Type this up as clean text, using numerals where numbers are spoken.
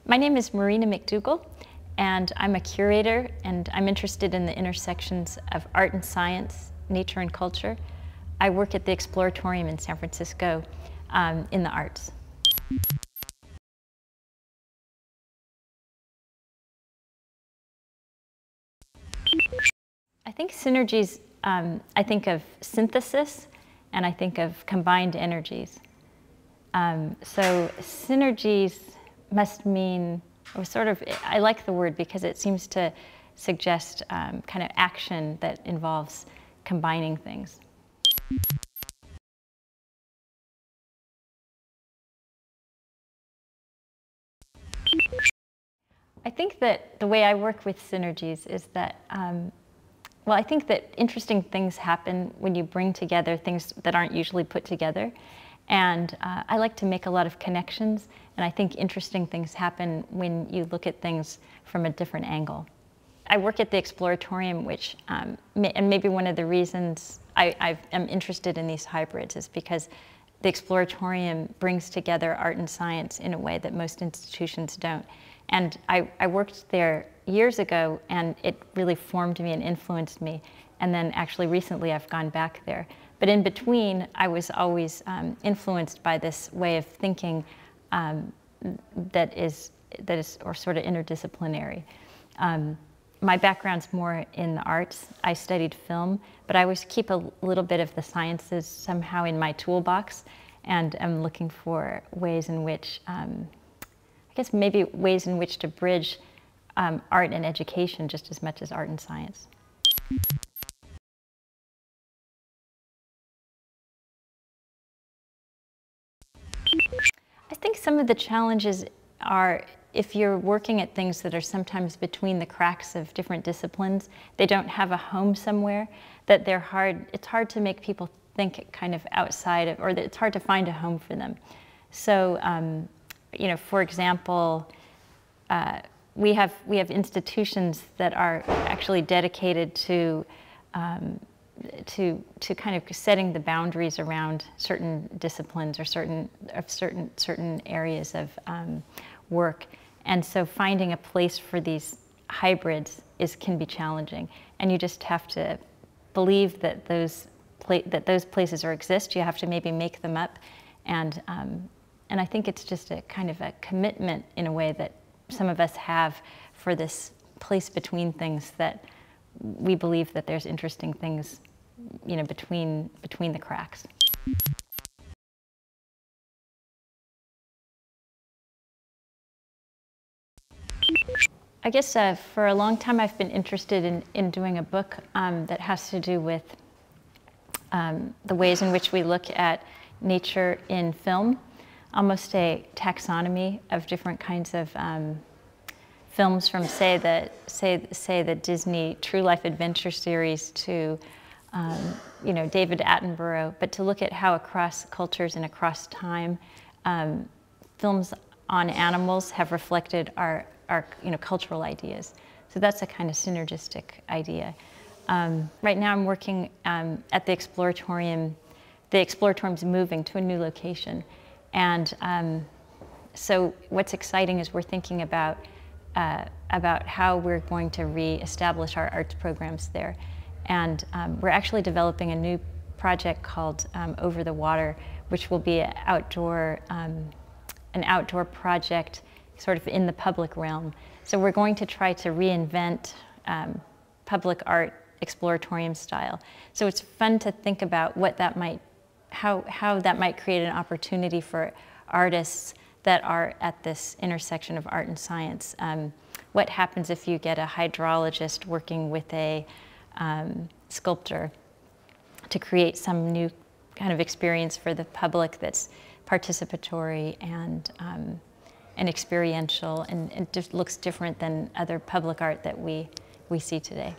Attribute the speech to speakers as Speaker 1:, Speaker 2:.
Speaker 1: My name is Marina McDougall, and I'm a curator, and I'm interested in the intersections of art and science, nature and culture. I work at the Exploratorium in San Francisco in the arts. I think synergies, I think of synthesis, and I think of combined energies. So synergies must mean, or sort of, I like the word because it seems to suggest kind of action that involves combining things. I think that the way I work with synergies is that, well, I think that interesting things happen when you bring together things that aren't usually put together. And I like to make a lot of connections, and I think interesting things happen when you look at things from a different angle. I work at the Exploratorium, which, and maybe one of the reasons I am interested in these hybrids is because the Exploratorium brings together art and science in a way that most institutions don't. And I worked there years ago, and it really formed me and influenced me. And then actually recently I've gone back there. But in between, I was always influenced by this way of thinking that is or sort of interdisciplinary. My background's more in the arts. I studied film, but I always keep a little bit of the sciences somehow in my toolbox, and I'm looking for ways in which, I guess maybe ways in which to bridge art and education just as much as art and science. I think some of the challenges are if you're working at things that are sometimes between the cracks of different disciplines, they don't have a home somewhere, that they're hard, it's hard to make people think kind of outside of, or that it's hard to find a home for them. So, you know, for example, we have institutions that are actually dedicated to kind of setting the boundaries around certain disciplines or certain areas of work, and so finding a place for these hybrids can be challenging, and you just have to believe that those places exist. You have to maybe make them up, and I think it's just a kind of a commitment in a way that some of us have for this place between things, that we believe that there's interesting things, you know, between the cracks. I guess for a long time I've been interested in doing a book that has to do with the ways in which we look at nature in film, almost a taxonomy of different kinds of films, from say the Disney True Life Adventure series to you know, David Attenborough, but to look at how across cultures and across time films on animals have reflected our you know, cultural ideas. So that's a kind of synergistic idea. Right now I'm working at the Exploratorium. The Exploratorium's moving to a new location, and so what's exciting is we're thinking about how we're going to re-establish our arts programs there. And we're actually developing a new project called Over the Water, which will be an outdoor project sort of in the public realm. So we're going to try to reinvent public art Exploratorium style. So it's fun to think about what that might, how that might create an opportunity for artists that are at this intersection of art and science. What happens if you get a hydrologist working with a sculptor to create some new kind of experience for the public that's participatory and experiential, and it just looks different than other public art that we see today.